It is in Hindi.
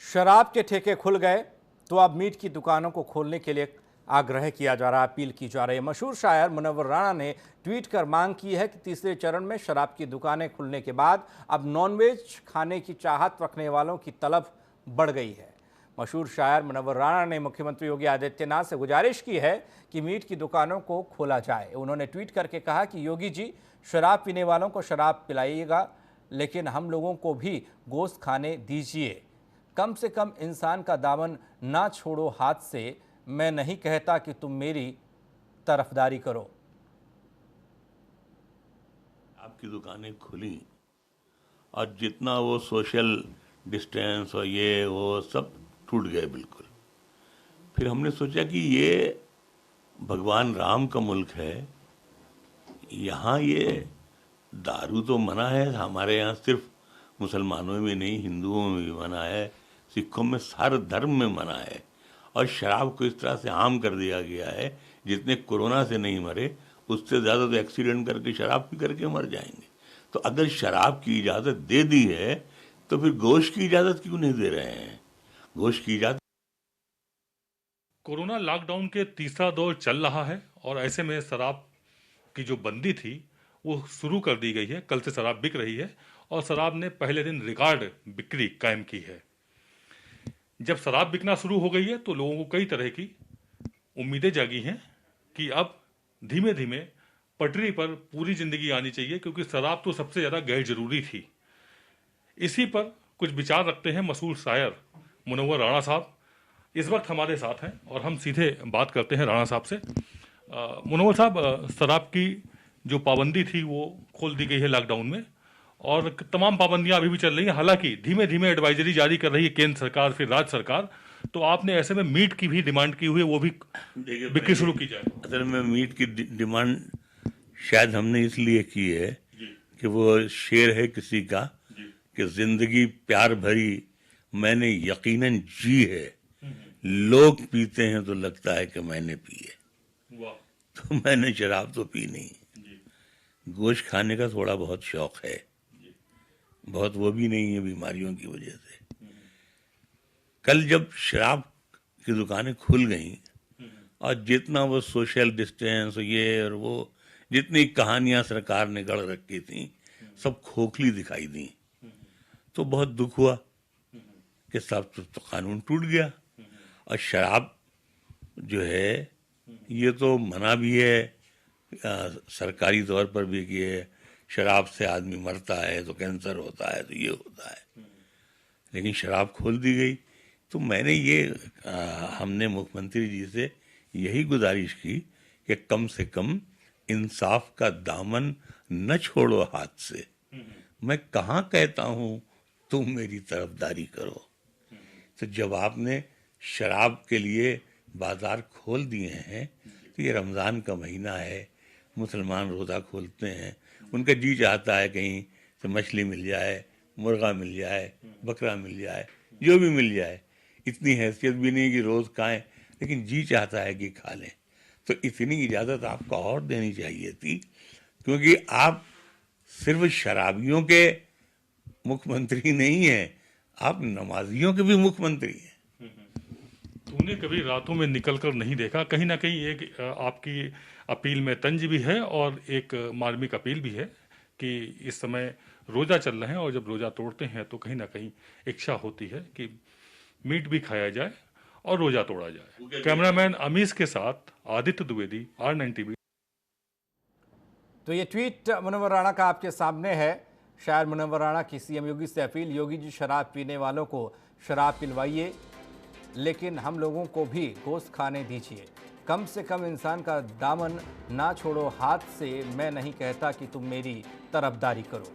शराब के ठेके खुल गए तो अब मीट की दुकानों को खोलने के लिए आग्रह किया जा रहा है, अपील की जा रही है। मशहूर शायर मुनव्वर राणा ने ट्वीट कर मांग की है कि तीसरे चरण में शराब की दुकानें खुलने के बाद अब नॉनवेज खाने की चाहत रखने वालों की तलब बढ़ गई है। मशहूर शायर मुनव्वर राणा ने मुख्यमंत्री योगी आदित्यनाथ से गुजारिश की है कि मीट की दुकानों को खोला जाए। उन्होंने ट्वीट करके कहा कि योगी जी, शराब पीने वालों को शराब पिलाइएगा, लेकिन हम लोगों को भी गोश्त खाने दीजिए। कम से कम इंसान का दामन ना छोड़ो हाथ से, मैं नहीं कहता कि तुम मेरी तरफदारी करो। आपकी दुकानें खुली और जितना वो सोशल डिस्टेंस और ये वो सब टूट गए बिल्कुल। फिर हमने सोचा कि ये भगवान राम का मुल्क है, यहाँ ये दारू तो मना है, हमारे यहाँ सिर्फ मुसलमानों में नहीं हिंदुओं में भी मना है, सिखों में, सारे धर्म में मना है। और शराब को इस तरह से आम कर दिया गया है, जितने कोरोना से नहीं मरे उससे ज़्यादा तो एक्सीडेंट करके शराब पी करके मर जाएंगे। तो अगर शराब की इजाज़त दे दी है तो फिर गोश्त की इजाज़त क्यों नहीं दे रहे हैं? गोश्त की इजाज़त। कोरोना लॉकडाउन के तीसरा दौर चल रहा है और ऐसे में शराब की जो बंदी थी वो शुरू कर दी गई है। कल से शराब बिक रही है और शराब ने पहले दिन रिकॉर्ड बिक्री कायम की है। जब शराब बिकना शुरू हो गई है तो लोगों को कई तरह की उम्मीदें जागी हैं कि अब धीमे धीमे पटरी पर पूरी जिंदगी आनी चाहिए, क्योंकि शराब तो सबसे ज़्यादा गैर जरूरी थी। इसी पर कुछ विचार रखते हैं मशहूर शायर मुनव्वर राणा साहब। इस वक्त हमारे साथ हैं और हम सीधे बात करते हैं राणा साहब से। मुनव्वर साहब, शराब की जो पाबंदी थी वो खोल दी गई है लॉकडाउन में और तमाम पाबंदियां अभी भी चल रही हैं। हालांकि धीमे धीमे एडवाइजरी जारी कर रही है केंद्र सरकार, फिर राज्य सरकार। तो आपने ऐसे में मीट की भी डिमांड की हुई है, वो भी बिक्री शुरू की जाए। असल में मीट की डिमांड शायद हमने इसलिए की है कि वो शेर है किसी का कि जिंदगी प्यार भरी मैंने यकीनन जी है, लोग पीते हैं तो लगता है कि मैंने पी है। तो मैंने शराब तो पी नहीं। गोश्त खाने का थोड़ा बहुत शौक है, बहुत वो भी नहीं है बीमारियों की वजह से। कल जब शराब की दुकानें खुल गई और जितना वो सोशल डिस्टेंस ये और वो जितनी कहानियां सरकार ने गढ़ रखी थी सब खोखली दिखाई दी, तो बहुत दुख हुआ कि सब तो कानून टूट गया। और शराब जो है ये तो मना भी है सरकारी तौर पर भी कि शराब से आदमी मरता है तो कैंसर होता है तो ये होता है, लेकिन शराब खोल दी गई। तो मैंने ये हमने मुख्यमंत्री जी से यही गुजारिश की कि कम से कम इंसाफ का दामन न छोड़ो हाथ से। मैं कहाँ कहता हूँ तुम मेरी तरफदारी करो। तो जब आपने शराब के लिए बाजार खोल दिए हैं तो ये रमज़ान का महीना है, मुसलमान रोज़ा खोलते हैं, उनका जी चाहता है कहीं से मछली मिल जाए, मुर्गा मिल जाए, बकरा मिल जाए, जो भी मिल जाए। इतनी हैसियत भी नहीं कि रोज़ खाएं, लेकिन जी चाहता है कि खा लें। तो इतनी इजाज़त आपको और देनी चाहिए थी, क्योंकि आप सिर्फ शराबियों के मुख्यमंत्री नहीं हैं, आप नमाजियों के भी मुख्यमंत्री हैं। तूने कभी रातों में निकलकर नहीं देखा, कहीं ना कहीं एक आपकी अपील में तंज भी है और एक मार्मिक अपील भी है कि इस समय रोज़ा चल रहे हैं और जब रोज़ा तोड़ते हैं तो कहीं ना कहीं इच्छा होती है कि मीट भी खाया जाए और रोज़ा तोड़ा जाए। कैमरामैन अमीश के साथ आदित्य द्विवेदी, R9 TV। तो ये ट्वीट मुनव्वर राणा का आपके सामने है। शायर मुनव्वर राणा की सीएम योगी से अपील, योगी जी शराब पीने वालों को शराब पिलवाइए, लेकिन हम लोगों को भी गोश्त खाने दीजिए। कम से कम इंसान का दामन ना छोड़ो हाथ से, मैं नहीं कहता कि तुम मेरी तरफदारी करो।